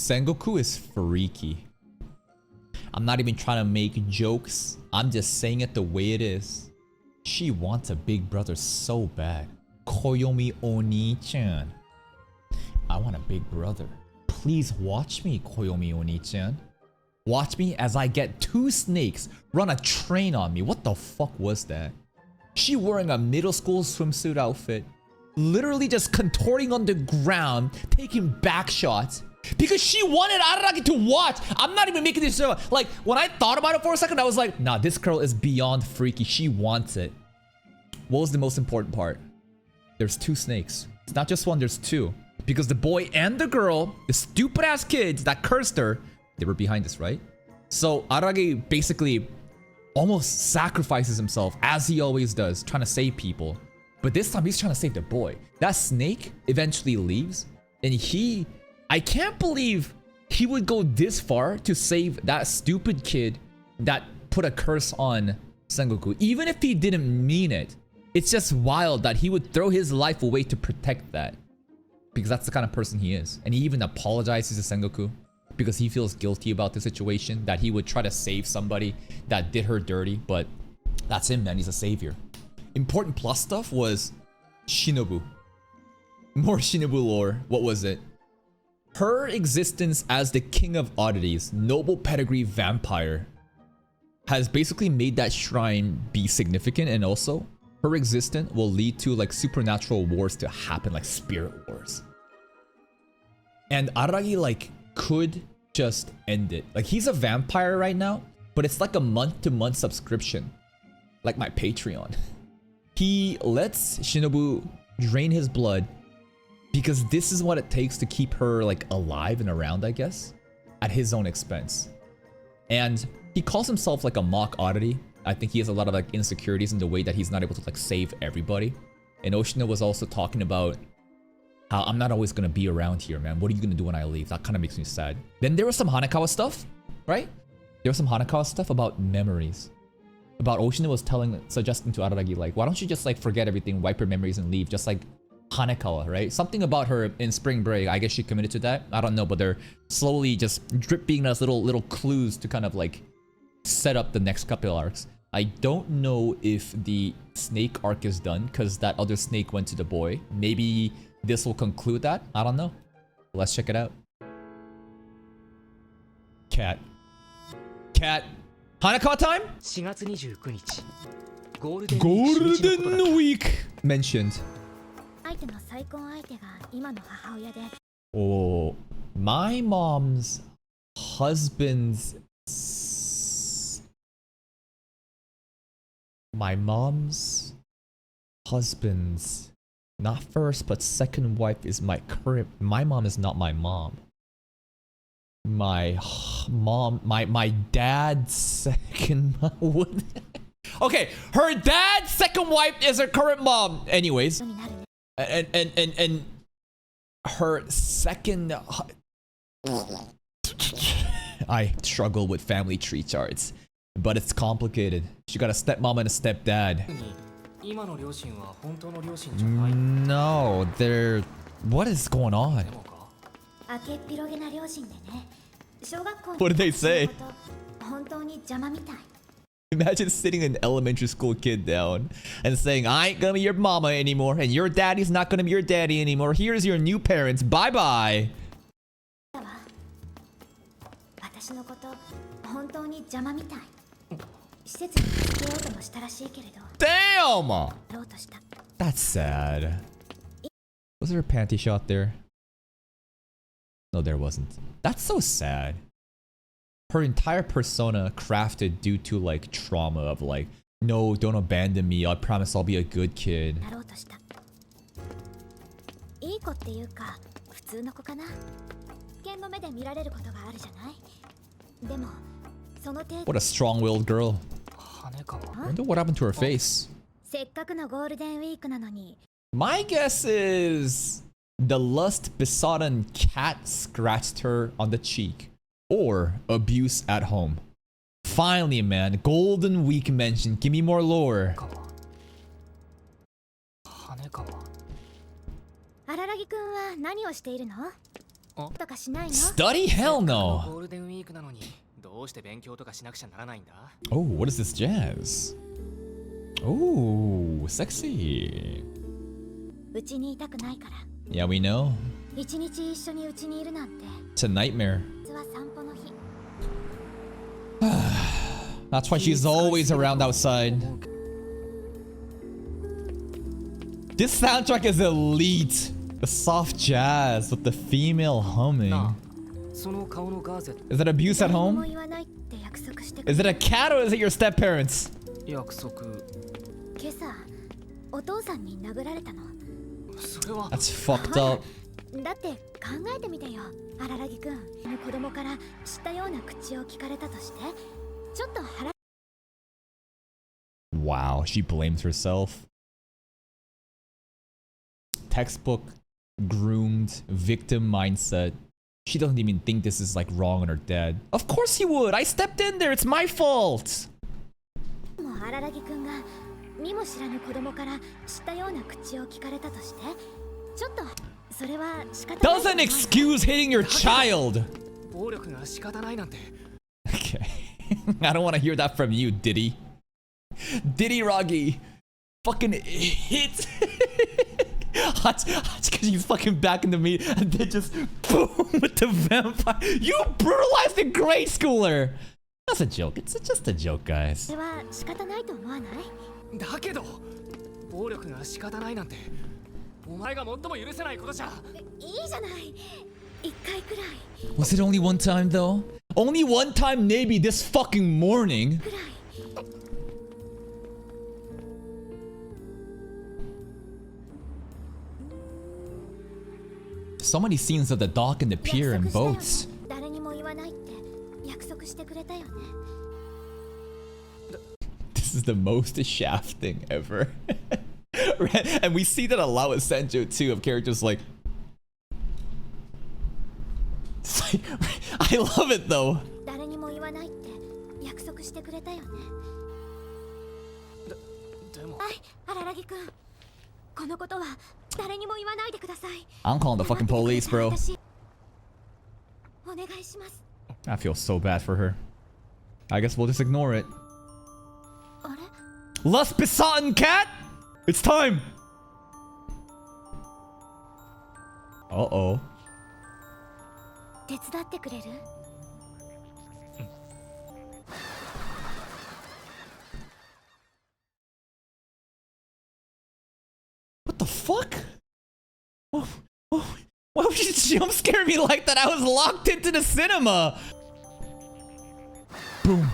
Sengoku is freaky. I'm not even trying to make jokes. I'm just saying it the way it is. She wants a big brother so bad. Koyomi Oni-chan. I want a big brother. Please watch me, Koyomi Oni-chan. Watch me as I get 2 snakes run a train on me. What the fuck was that? She wearing a middle school swimsuit outfit. Literally just contorting on the ground, taking back shots. Because she wanted Araragi to watch. I'm not even making this up. Like, when I thought about it for a second, I was like, nah, this girl is beyond freaky. She wants it. What was the most important part? There's 2 snakes. It's not just one, there's 2. Because the boy and the girl, the stupid ass kids that cursed her, they were behind this, right? So Araragi basically almost sacrifices himself, as he always does, trying to save people. But this time he's trying to save the boy. That snake eventually leaves, and I can't believe he would go this far to save that stupid kid that put a curse on Sengoku. Even if he didn't mean it, it's just wild that he would throw his life away to protect that. Because that's the kind of person he is. And he even apologizes to Sengoku because he feels guilty about the situation, that he would try to save somebody that did her dirty. But that's him, man. He's a savior. Important plus stuff was Shinobu. More Shinobu lore. What was it? Her existence as the king of oddities, noble pedigree vampire, has basically made that shrine be significant, and also her existence will lead to like supernatural wars to happen, like spirit wars. And Araragi like could just end it. Like, he's a vampire right now, but it's like a month-to-month subscription, like my Patreon. He lets Shinobu drain his blood because this is what it takes to keep her like alive and around, I guess, at his own expense. And he calls himself like a mock oddity. I think he has a lot of like insecurities in the way that he's not able to like save everybody. And Oshina was also talking about how I'm not always gonna be around here, man. What are you gonna do when I leave? That kind of makes me sad. Then there was some Hanekawa stuff, right? There was some Hanekawa stuff about memories. About Oshina was suggesting to Araragi, like, why don't you just like forget everything, wipe your memories and leave, just like Hanekawa, right? Something about her in Spring Break. I guess she committed to that. I don't know, but they're slowly just dripping us little clues to kind of like set up the next couple arcs. I don't know if the snake arc is done because that other snake went to the boy. Maybe this will conclude that. I don't know. Let's check it out. Cat. Hanekawa time? Golden Week mentioned. Oh, my mom's husband's not first but second wife is my current. My mom is not my mom. My dad's second mom. Okay, her dad's second wife is her current mom. Anyways, and her second. I struggle with family tree charts, but it's complicated. She got a stepmom and a stepdad. No, they're. What is going on? What did they say? Imagine sitting an elementary school kid down and saying, I ain't gonna be your mama anymore, and your daddy's not gonna be your daddy anymore. Here's your new parents. Bye bye. Damn! That's sad. Was there a panty shot there? No, there wasn't. That's so sad. Her entire persona crafted due to like trauma of like, no, don't abandon me. I promise I'll be a good kid. What a strong-willed girl. I wonder what happened to her face. My guess is the lust-besodden cat scratched her on the cheek, or abuse at home. Finally, man, Golden Week mentioned. Give me more lore. Study? Hell no. ゴールデンウィークなのにどうして勉強とかしなくちゃならないんだ Oh, what is this jazz? Oh, sexy. うちにいたくないから。 Yeah, we know. 一日一緒にうちにいるなんて。 It's a nightmare. 実は散歩の日。 That's why she's always around outside. This soundtrack is elite. The soft jazz with the female humming. その顔のガーゼ Is that abuse at 何も home? 言わないって約束してく Is れ it a cat or is it your step parents? 約束今朝お父さんに殴られたの。それは That's fucked up. だって考えてみてよ、荒木くん。子供から知ったような口を聞かれたとして、ちょっと腹。 Wow, she blames herself. Textbook, groomed, victim mindset. She doesn't even think this is like wrong on her dad. Of course he would. I stepped in there. It's my fault. もう荒木くんが見も知らぬ子供から知ったような口を聞かれたとして、ちょっとそれは仕方ない。 Doesn't excuse hitting your child. 暴力が仕方ないなんて Okay. I don't want to hear that from you, Diddy. Diddy Roggy. Fucking hit. Hot because he's fucking back in the meat and then just boom with the vampire. You brutalized a grade schooler. That's a joke. It's just a joke, guys. それは仕方ないと思わない？だけど暴力が仕方ないなんてお前が最も許せないことじゃいいじゃない。一回くらい。 Was it only one time though? Only one time maybe this fucking morning. くらい。 So many scenes of the dock and the pier and boats. 誰にも言わないって約束してくれたよね。 This is the most shafting ever. And we see that a lot with Senjo too, of characters like... I love it though. 誰にも言わないって約束してくれたよね。でもはい、荒木くん。このことは誰にも言わないでください。 I'm calling the fucking police, bro. お願いします。 I feel so bad for her. I guess we'll just ignore it. あれ？ Lust besotten cat! It's time! Uh-oh. 手伝ってくれる？ What the fuck? Why would you jump scare me like that? I was locked into the cinema! Boom.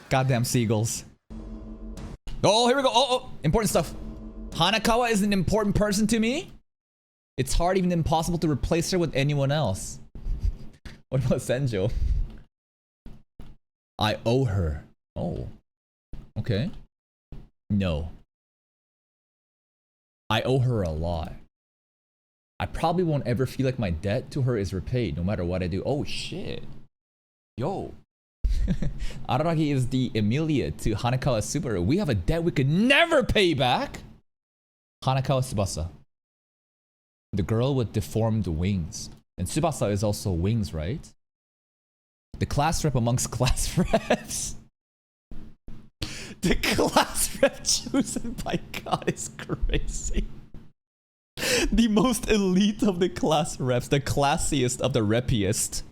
Goddamn seagulls. Oh, here we go. Oh, important stuff. Hanakawa is an important person to me. It's hard, even impossible, to replace her with anyone else. What about Senjo? I owe her. Oh. Okay. No. I owe her a lot. I probably won't ever feel like my debt to her is repaid, no matter what I do. Oh shit. Yo. Araragi is the Emilia to Hanakawa Subaru. We have a debt we could never pay back. Hanakawa Tsubasa. The girl with deformed wings. And Tsubasa is also wings, right? The class rep amongst class reps. The class rep chosen by God is crazy. The most elite of the class reps. The classiest of the repiest.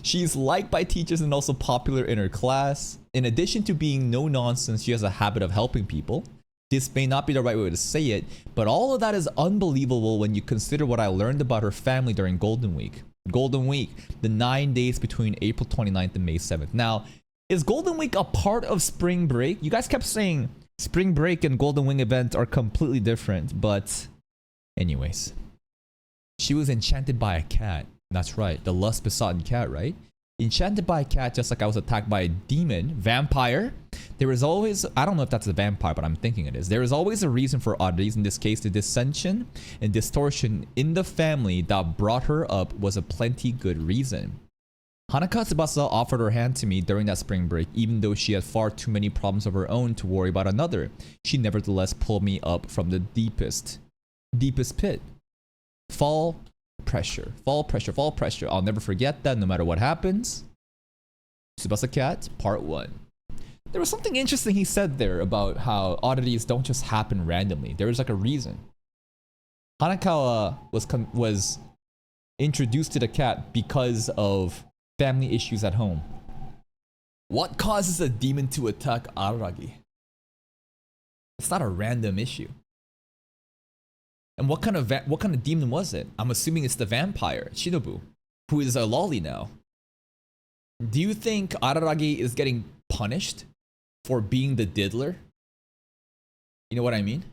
She's liked by teachers and also popular in her class. In addition to being no nonsense, she has a habit of helping people. This may not be the right way to say it, but all of that is unbelievable when you consider what I learned about her family during Golden Week. Golden Week, the 9 days between April 29th and May 7th. Now, is Golden Week a part of spring break? You guys kept saying spring break and Golden Week events are completely different, but anyways. She was enchanted by a cat. That's right, the lust besotten cat, right? Enchanted by a cat, just like I was attacked by a demon, vampire. There is always, I don't know if that's a vampire, but I'm thinking it is. There is always a reason for oddities. In this case, the dissension and distortion in the family that brought her up was a plenty good reason. Hanaka Tsubasa offered her hand to me during that spring break, even though she had far too many problems of her own to worry about another. She nevertheless pulled me up from the deepest pit. Fall pressure. Fall pressure, fall pressure. I'll never forget that no matter what happens. Tsubasa Cat, part 1. There was something interesting he said there about how oddities don't just happen randomly. There was like a reason. Hanakawa was introduced to the cat because of family issues at home. What causes a demon to attack Araragi? It's not a random issue. And what kind of demon was it? I'm assuming it's the vampire, Shinobu, who is a lolly now. Do you think Araragi is getting punished for being the diddler? You know what I mean?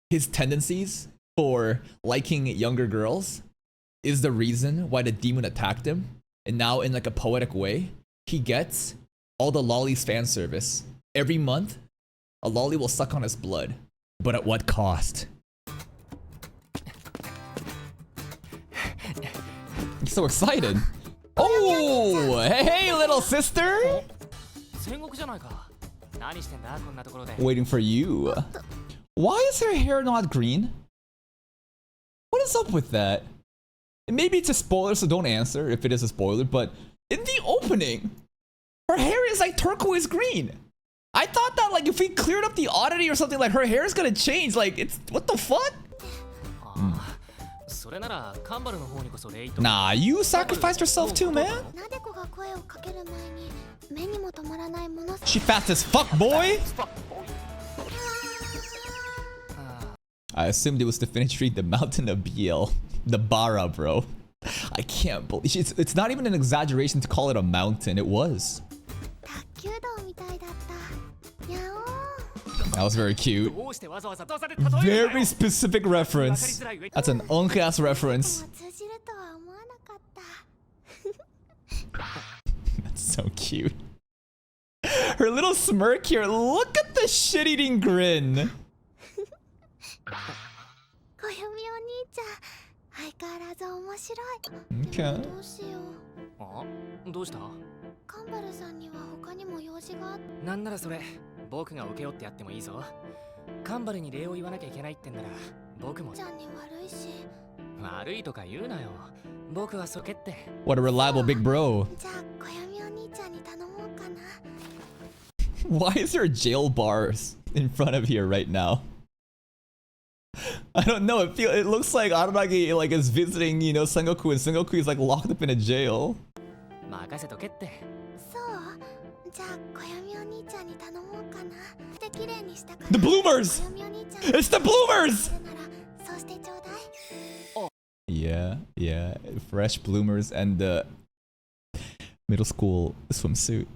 His tendencies for liking younger girls is the reason why the demon attacked him. And now in like a poetic way, he gets all the lolly's fan service. Every month, a lolly will suck on his blood. But at what cost? He's so excited. Oh, hey, little sister. Waiting for you. Why is her hair not green? What is up with that? And maybe it's a spoiler, so don't answer if it is a spoiler, but in the opening, her hair is like turquoise green. I thought that like if we cleared up the oddity or something, like her hair is gonna change. Like it's, what the fuck? Nah, you sacrificed yourself too, man. She fast as fuck, boy. I assumed it was to finish reading the Mountain of BL. The Bara, bro. I can't believe it's not even an exaggeration to call it a mountain. It was. That was very cute. Very specific reference. That's an unk-ass reference. That's so cute. Her little smirk here. Look at the shit-eating grin. Okay. What a reliable big bro. Why is there jail bars in front of here right now? I don't know. It looks like Araragi like is visiting, you know, Sengoku, and Sengoku is like locked up in a jail. The bloomers! It's the bloomers! Yeah. Fresh bloomers and the middle school swimsuit.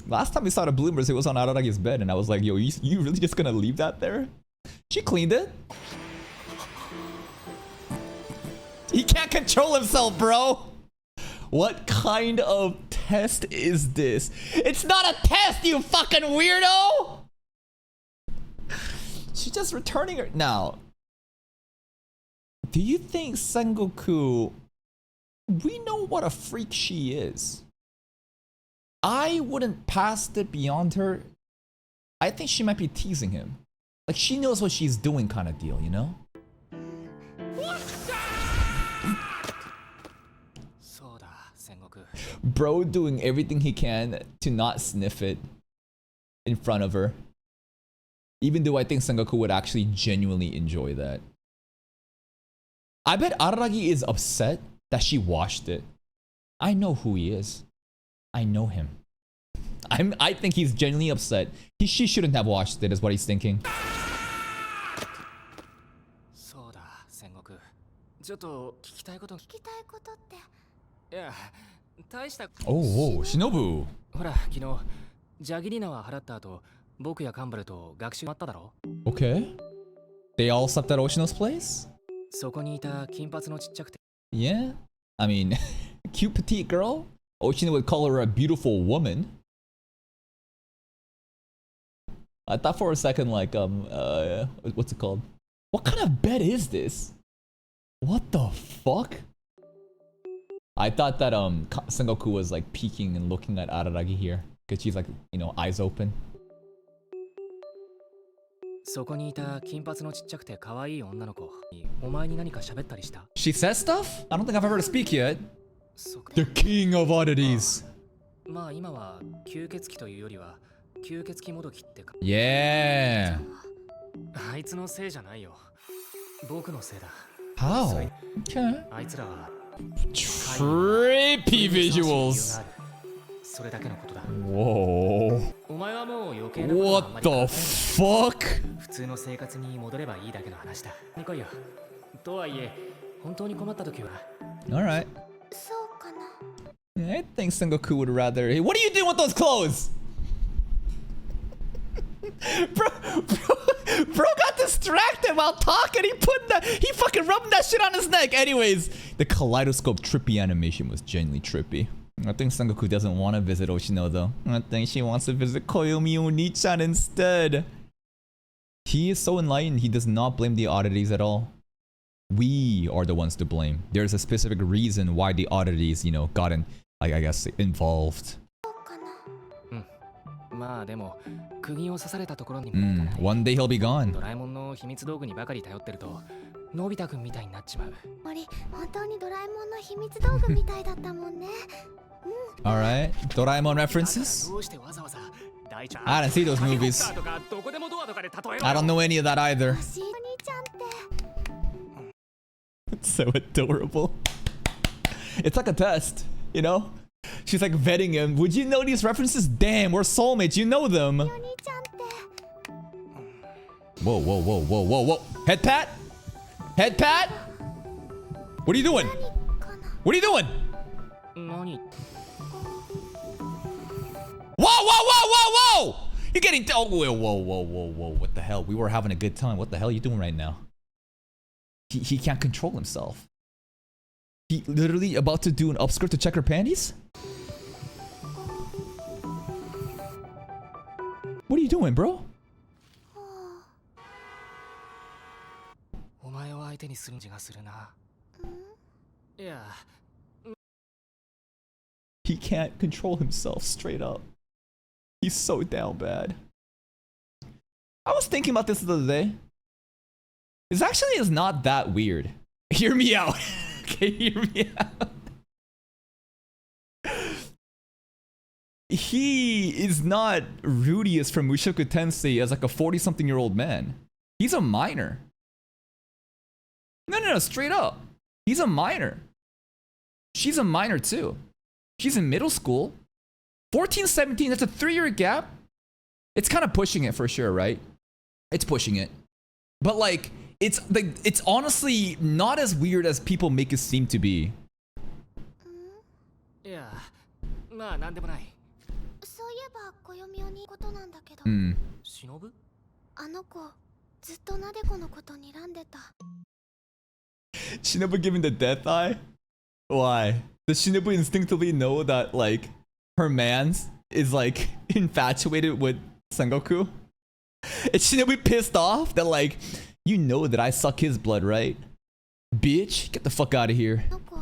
Last time we saw the bloomers, it was on Araragi's bed, and I was like, yo, you really just gonna leave that there? She cleaned it. He can't control himself, bro. What kind of test is this? It's not a test, you fucking weirdo! She's just returning her. Now, do you think Sengoku, we know what a freak she is? I wouldn't pass it beyond her. I think she might be teasing him. Like she knows what she's doing kind of deal, you know? Bro doing everything he can to not sniff it in front of her. Even though I think Sengoku would actually genuinely enjoy that. I bet Araragi is upset that she washed it. I know who he is. I know him. I think he's genuinely upset. She shouldn't have watched it, is what he's thinking. Oh, Shinobu. Okay. They all slept at Oshino's place? Yeah. I mean, cute petite girl? Oshino would call her a beautiful woman. I thought for a second, like, what's it called? What kind of bed is this? What the fuck? I thought that, Sengoku was, like, peeking and looking at Araragi here. Because she's, like, you know, eyes open. そこにいた金髪のちっちゃくて可愛い女の子、お前に何か喋ったりした？ She says stuff? I don't think I've heard her speak yet. そこ The king of oddities. まあ今は吸血鬼というよりは吸血鬼もどきってか。 Yeah. あいつのせいじゃないよ。僕のせいだ。 How? Okay. あいつらは Trippy visuals. それだけのことだ。 Whoa. お前はもう余計なことはあんま What り the fuck? 普通の生活に戻ればいいだけの話だ。に来いよ。とはいえ、本当に困った時は。 Alright. そうかな。 I think Sengoku would rather. Hey, what are you doing with those clothes? bro got distracted while talking. He fucking rubbed that shit on his neck. Anyways, the kaleidoscope trippy animation was genuinely trippy. I think Sengoku doesn't want to visit Oshino though. I think she wants to visit Koyomi Oni-chan instead. He is so enlightened, he does not blame the oddities at all. We are the ones to blame. There's a specific reason why the oddities, you know, got in, like, I guess, involved. そうかな。まあでも、釘を刺されたところにもいかない。 One day he'll be gone. ドラえもんの秘密道具にばかり頼ってると、のび太くんみたいになっちまう。森、本当にドラえもんの秘密道具みたいだったもんね。Alright, Doraemon references? どうしてわざわざ大ちゃん I didn't see those movies. とかどこでもドアとかで例えろよ。 I don't know any of that either. おしいお兄ちゃんって。 It's so adorable. It's like a test, you know? She's like vetting him. Would you know these references? Damn, we're soulmates. You know them. お兄ちゃんって。 Whoa, whoa, whoa, whoa, whoa, whoa. Head pat? Head pat? What are you doing? 何かな。 What are you doing? 何？ Whoa, whoa, whoa, whoa, whoa! You're getting... Oh, whoa, whoa, whoa, whoa, whoa. What the hell? We were having a good time. What the hell are you doing right now? He can't control himself. He literally about to do an upskirt to check her panties? What are you doing, bro? お前を相手にする気がするな。いや、 He can't control himself straight up. He's so down bad. I was thinking about this the other day. This actually is not that weird. Hear me out. Okay, hear me out. He is not Rudius from Mushoku Tensei as like a 40-something-year-old man. He's a minor. No, straight up. He's a minor. She's a minor too. She's in middle school. 14, 17, that's a 3-year gap. It's kind of pushing it for sure, right? It's pushing it. But like, it's honestly not as weird as people make it seem to be. いや、まあなんでもない。そういえば暦おにことなんだけど。しのぶ？あの子ずっとなでこのこと睨んでた。 Shinobu giving the death eye? Why? Does Shinobu instinctively know that like her man's is like infatuated with Sengoku? Is Shinobu pissed off that like you know that I suck his blood, right? Bitch, get the fuck out of here. あの子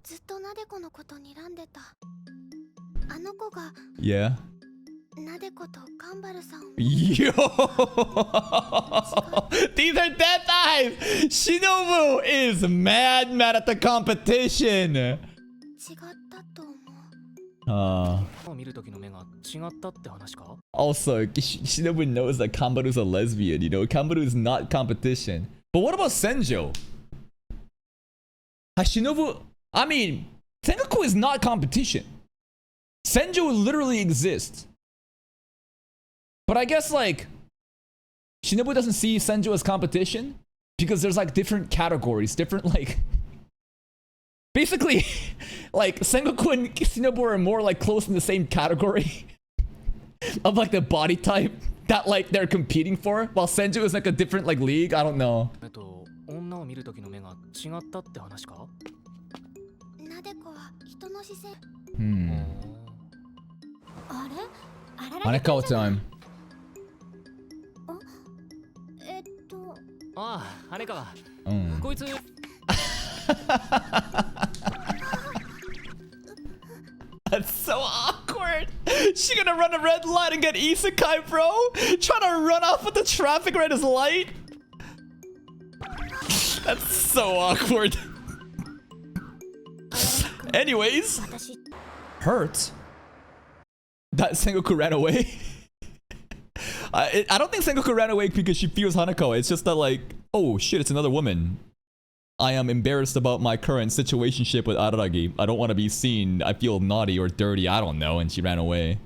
ずっとなでこのこと睨んでた。あの子が Yeah. なでことカンバルさんを Yo! These are death eyes! Shinobu is mad at the competition! 違ったと思う。見る時の目が違ったって話か？ Also, Shinobu knows that Kambaru's a lesbian, you know? Kambaru is not competition. But what about Senjo? Shinobu... I mean, Sengoku is not competition. Senjo literally exists. But I guess, like... Shinobu doesn't see Senjo as competition because there's, like, different categories, different, like... Basically, like, Sengoku and Shinobu are more, like, close in the same category of, like, the body type that, like, they're competing for, while Senju is, like, a different, like, league. I don't know. 女を見る時の目が違ったって話か？なでこは人の視線。あれ？あらら Haneko time. ああ、羽川。こいつ。That's so awkward. she gonna run a red light and get isekai, bro? Trying to run off with the traffic red is light? That's so awkward. Anyways. Hurt? That Sengoku ran away? I don't think Sengoku ran away because she fears Hanako. It's just that like, oh shit, it's another woman. I am embarrassed about my current situationship with Araragi. I don't want to be seen. I feel naughty or dirty. I don't know. And she ran away.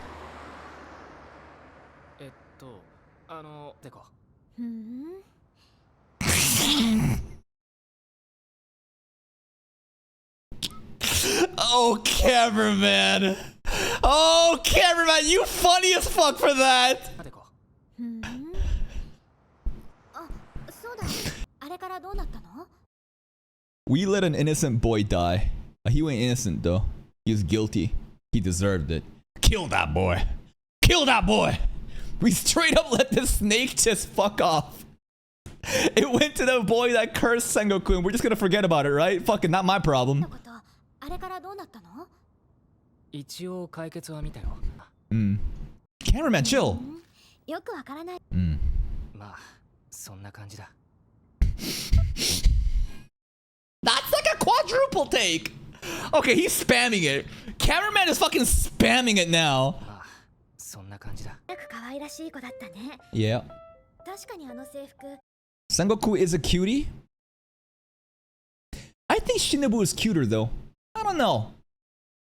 Oh, cameraman. Oh, cameraman, you funny as fuck for that. We let an innocent boy die. He ain't innocent though. He was guilty. He deserved it. Kill that boy. Kill that boy. We straight up let this snake just fuck off. It went to the boy that cursed Sengoku and we're just gonna forget about it, right? Fucking not my problem. Cameraman, chill. That's like a quadruple take. Okay, he's spamming it. Cameraman is fucking spamming it now. Yeah. Sengoku is a cutie. I think Shinobu is cuter though. I don't know.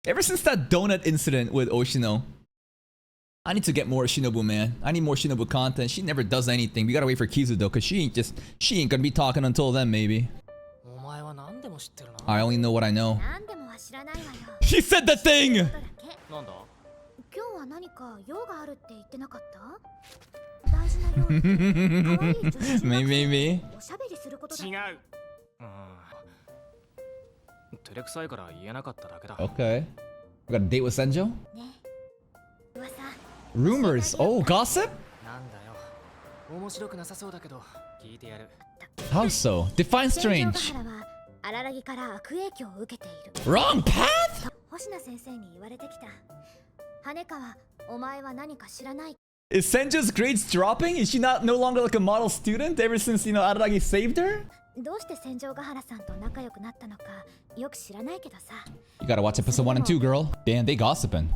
Ever since that donut incident with Oshino, I need to get more Shinobu, man. I need more Shinobu content. She never does anything. We gotta wait for Kizu though, cause she ain't gonna be talking until then maybe. I only know what I know. She said the thing! Maybe. Okay. We got a date with Senjo? Rumors. Oh, gossip? How so? Define strange. Wrong path? Is Senjo's grades dropping? Is she no longer like a model student ever since, you know, Araragi saved her? You gotta watch episode 1 and 2, girl. Damn, they gossiping.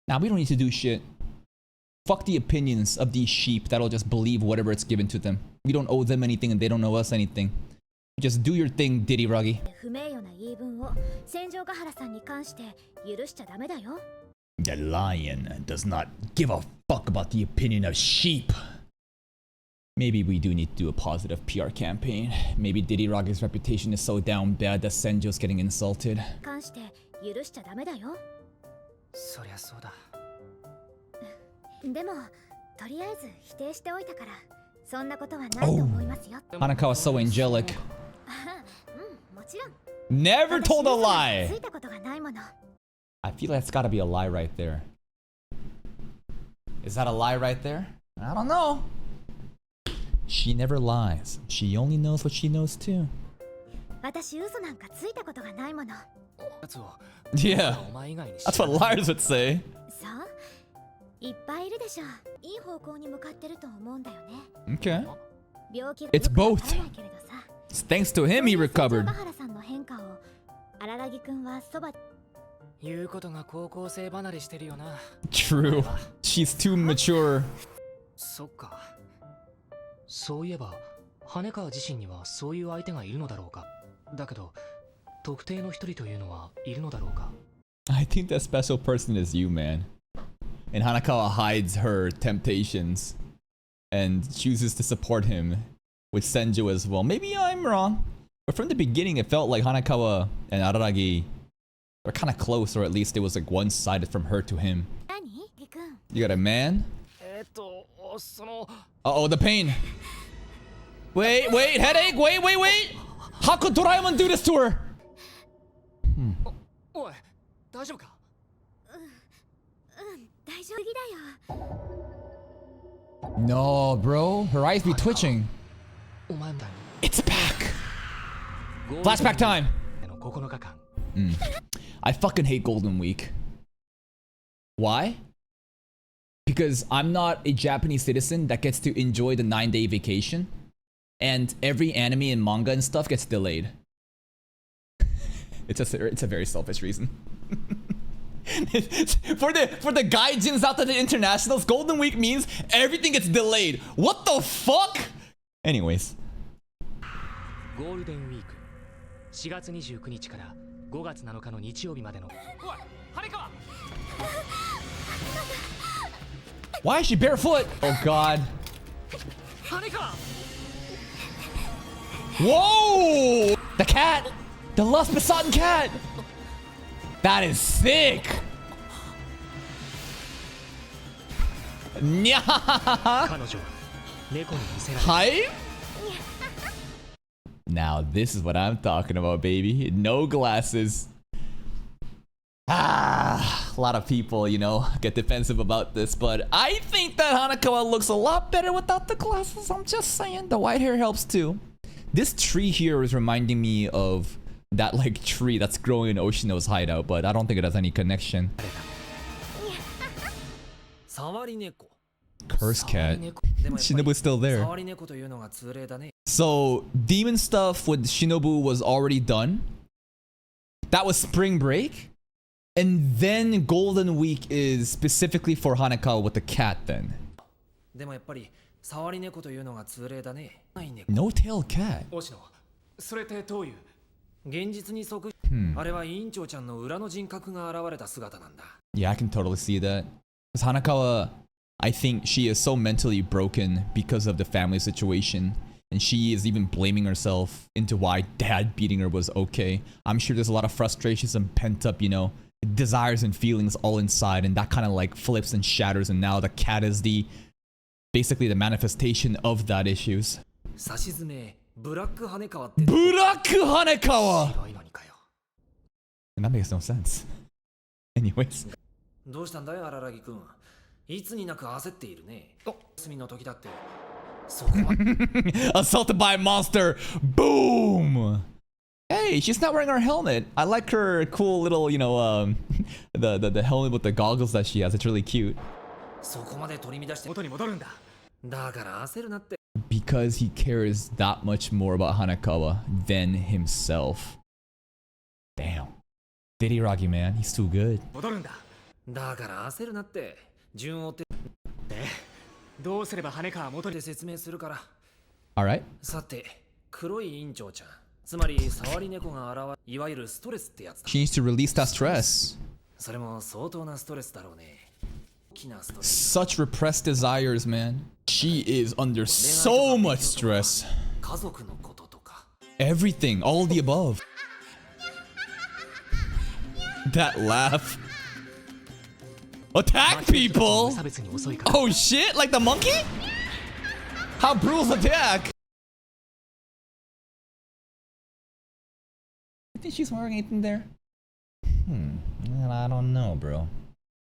Nah, we don't need to do shit. Fuck the opinions of these sheep that'll just believe whatever it's given to them. We don't owe them anything and they don't owe us anything. Just do your thing, Diddy Ruggy. The lion does not give a fuck about the opinion of sheep. Maybe we do need to do a positive PR campaign. Maybe Diddy Ruggy's reputation is so down bad that Senjo's getting insulted. Oh, Hanako is so angelic. Never told a lie. I feel that's gotta be a lie right there. Is that a lie right there? I don't know. She never lies. She only knows what she knows too. Yeah, that's what liars would say. Okay. It's both. It's thanks to him he recovered. True. She's too mature. I think that special person is you, man. And Hanakawa hides her temptations and chooses to support him with Senjo as well. Maybe I'm wrong, but from the beginning it felt like Hanakawa and Araragi were kind of close, or at least it was like one-sided from her to him. You got a man? Uh-oh, the pain. Wait, headache, wait. How could Doraemon do this to her? No, bro. Her eyes be twitching. It's back. Flashback time. 9日間 I fucking hate Golden Week. Why? Because I'm not a Japanese citizen that gets to enjoy the 9-day vacation, and every anime and manga and stuff gets delayed. It's a very selfish reason. for the gaijins out to the internationals, Golden Week means everything gets delayed. What the fuck? Anyways. ゴールデンウィーク4月29日から5月7日の日曜日までのおい羽川 Why is she barefoot? Oh god. 羽川 Whoa! The cat! The lust besotten cat! That is sick! Nya! 彼女は猫に見せられ Hi? Now this is what I'm talking about, baby. No glasses. Ah, a lot of people, you know, get defensive about this, but I think that Hanakawa looks a lot better without the glasses. I'm just saying, the white hair helps too. This tree here is reminding me of that like tree that's growing in Oshino's hideout, but I don't think it has any connection. 触り猫 Curse cat. でもやっぱり Shinobu's still there. 触り猫というのが通例だね So, demon stuff with Shinobu was already done. That was spring break. And then Golden Week is specifically for Hanakawa with the cat then. でもやっぱり触り猫というのが通例だねない猫 No tail cat. 星野それってどういう現実に即あれは委員長ちゃんの裏の人格が現れた姿なんだ Yeah, I can totally see that. Because Hanakawa, I think she is so mentally broken because of the family situation. And she is even blaming herself into why dad beating her was okay. I'm sure there's a lot of frustrations and pent up, you know, desires and feelings all inside. And that kind of like flips and shatters. And now the cat is basically the manifestation of that issues. さしずめブラック羽川って Black Hanekawa! 白いのにかよ And that makes no sense. Anyways. どうしたんだよ荒木くんいつになく焦っているねお休みの時だってそこまで Assaulted by a monster. Boom! Hey, she's not wearing her helmet. I like her cool little, you know, the helmet with the goggles that she has. It's really cute. そこまで取り乱して元に戻るんだだから焦るなって Because he cares that much more about Hanakawa than himself. Damn. Diddy man, he's too good. 戻るんだだから焦るなって順を追ってでどうすれば羽川元にで説明するから Alright. さて黒い委員長ちゃんつまり触り猫が現れいわゆるストレスってやつだ She needs to release that stress. それも相当なストレスだろうね大きなストレス Such repressed desires, man. She is under so much stress. 家族のこととか Everything, all the above. That laugh. Attack people! 無差別に襲いかか Oh shit, like the monkey? How brutal's attack? I think she's wearing anything there. Well, I don't know, bro.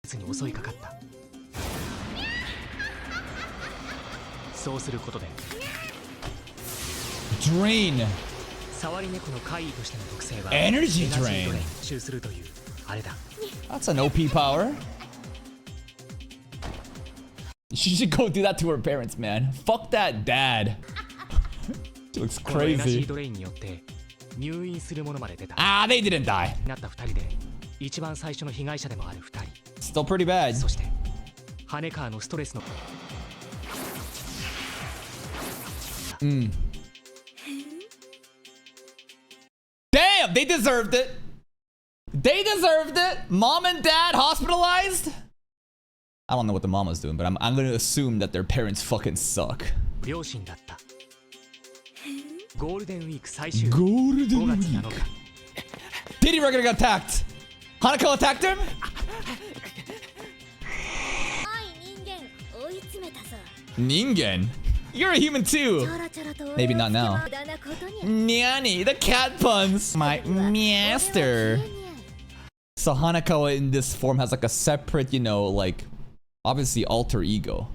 別に襲いかかったそうすることで Drain. 触り猫の怪異としての特性は Energy エナジー drain. ドレインを吸収するというあれだ That's an OP power. She should go do that to her parents, man. Fuck that dad. She looks このエナジ crazy. ードレインによって入院するものまで出た Ah, they didn't die. なった2人で一番最初の被害者でもある2人 Still pretty bad. そして羽川のストレスの Damn, they deserved it. They deserved it. Mom and dad hospitalized. I don't know what the mama's doing, but I'm gonna assume that their parents fucking suck. 両親だったゴールデンウィーク最終日 Golden 5月 week. 7日 Diddy regular got attacked. Hanako attacked him? 人間追い詰めたぞ Ningen? You're a human ち too. ょろちょろと Maybe not now. 無駄なことに Nyanny, the cat puns. My master. So Hanakawa in this form has like a separate, you know, like obviously alter ego.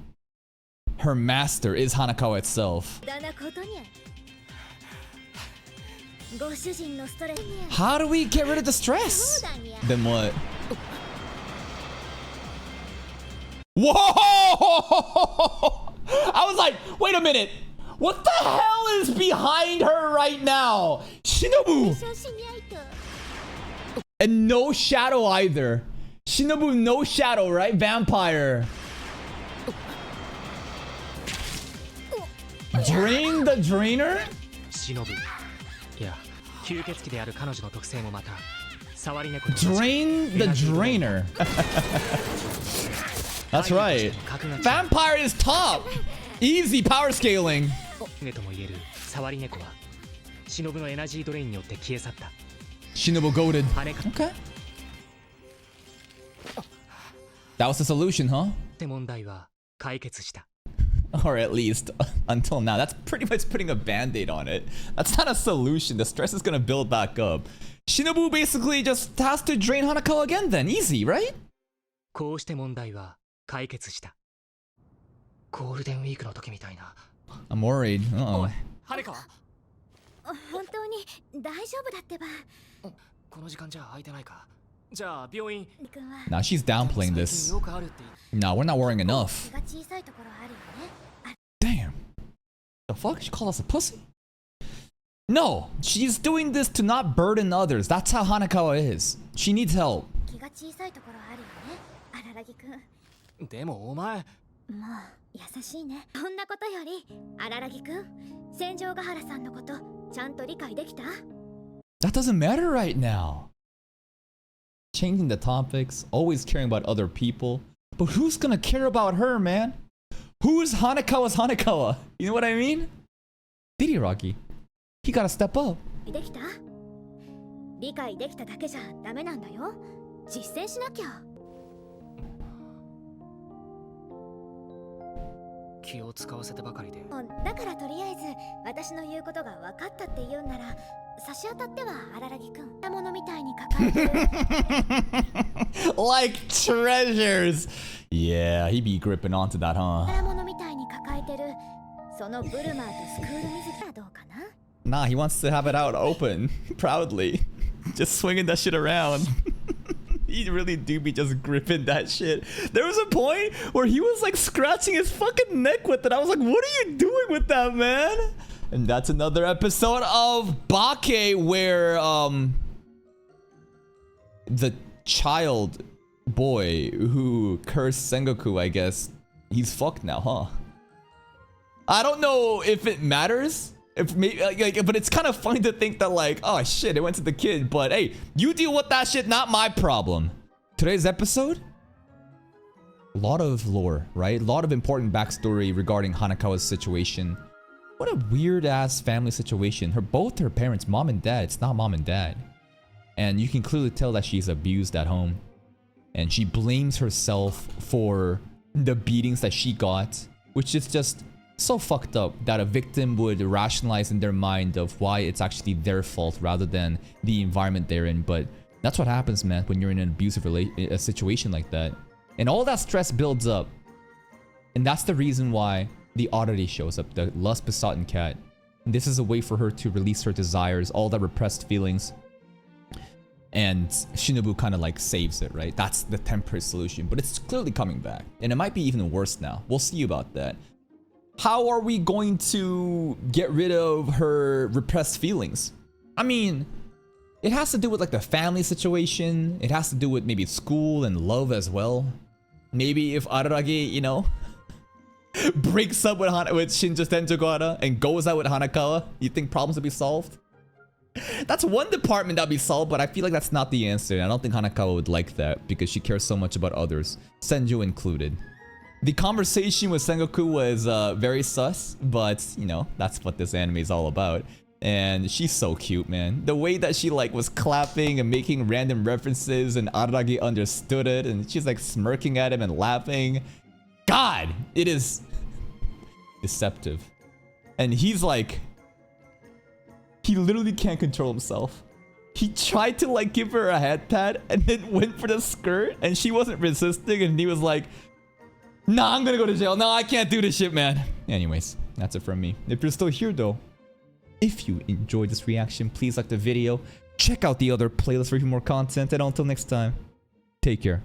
Her master is Hanakawa itself. 無駄なことにご主人のストレス How do we get rid of the stress? Then what? Whoa! I was like, wait a minute. What the hell is behind her right now? Shinobu! 小心に愛と And no shadow either. Shinobu, no shadow, right? Vampire. Drain the drainer? 忍ぶいや吸血鬼である彼女の特性もまた触り猫と Drain the drainer. That's right. Vampire is top. Easy power scaling. ねとも言える触り猫は忍のエナジードレインによって消え去った Shinobu goaded. 羽か Okay. That was the solution, huh? って問題は解決した Or at least until now. That's pretty much putting a band-aid on it. That's not a solution. The stress is gonna build back up. Shinobu basically just has to drain Hanako again then. Easy, right? こうして問題は解決したゴールデンウィークの時みたいな I'm worried. Uh-oh. 羽か本当に大丈夫だってばこの時間じゃ空いてないかじゃあ病院りくんは Now she's downplaying 最近 this. よくあるって No, we're not worrying enough. 気が小さいところあるよね Damn. The fuck? She called us a pussy? No, she's doing this to not burden others. That's how Hanakawa is. She needs help. 気が小さいところあるよね荒木くんでもお前もう優しいねそんなことより荒木くん戦場ヶ原さんのことちゃんと理解できた That doesn't matter right now. Changing the topics, always caring about other people. But who's gonna care about her, man? Who's Hanakawa's Hanakawa? You know what I mean? Diddy Rocky. He gotta step up. できた理解できただけじゃダメなんだよ実践しなきゃ気を使わせてばかりでだからとりあえず私の言うことが分かったって言うなら差し当たっては荒木くんなものみたいに抱えてる Like treasures. Yeah, he be gripping onto that, huh? 宝物みたいに抱えてるそのブルマーとスクール水着はどうかな Nah, he wants to have it out open, proudly. Just swinging that shit around. He really do be just gripping that shit. There was a point where he was like scratching his fucking neck with it. I was like, what are you doing with that, man? And that's another episode of Bake where the child boy who cursed Sengoku, I guess, he's fucked now, huh? I don't know if it matters. If maybe, like, but it's kind of funny to think that like, oh shit, it went to the kid. But hey, you deal with that shit, not my problem. Today's episode, a lot of lore, right? A lot of important backstory regarding Hanakawa's situation. What a weird ass family situation. Both her parents, mom and dad, it's not mom and dad. And you can clearly tell that she's abused at home. And she blames herself for the beatings that she got, which is just so fucked up that a victim would rationalize in their mind of why it's actually their fault rather than the environment they're in. But that's what happens, man, when you're in an abusive a situation like that. And all that stress builds up. And that's the reason why the oddity shows up, the lust-besotted cat. And this is a way for her to release her desires, all that repressed feelings. And Shinobu kind of like saves it, right? That's the temporary solution, but it's clearly coming back. And it might be even worse now. We'll see about that. How are we going to get rid of her repressed feelings? I mean, it has to do with like the family situation. It has to do with maybe school and love as well. Maybe if Araragi, you know, breaks up with Shinja Tenjogahara and goes out with Hanakawa, you think problems will be solved? That's one department that'll be solved, but I feel like that's not the answer. I don't think Hanakawa would like that because she cares so much about others, Senju included. The conversation with Sengoku was very sus, but you know, that's what this anime is all about. And she's so cute, man. The way that she like was clapping and making random references and Araragi understood it and she's like smirking at him and laughing. God, it is deceptive. And he's like, he literally can't control himself. He tried to like give her a head pat and then went for the skirt and she wasn't resisting and he was like, nah, I'm gonna go to jail. No, I can't do this shit, man. Anyways, that's it from me. If you're still here though, If you enjoyed this reaction, please like the video. Check out the other playlist for even more content. And until next time, take care.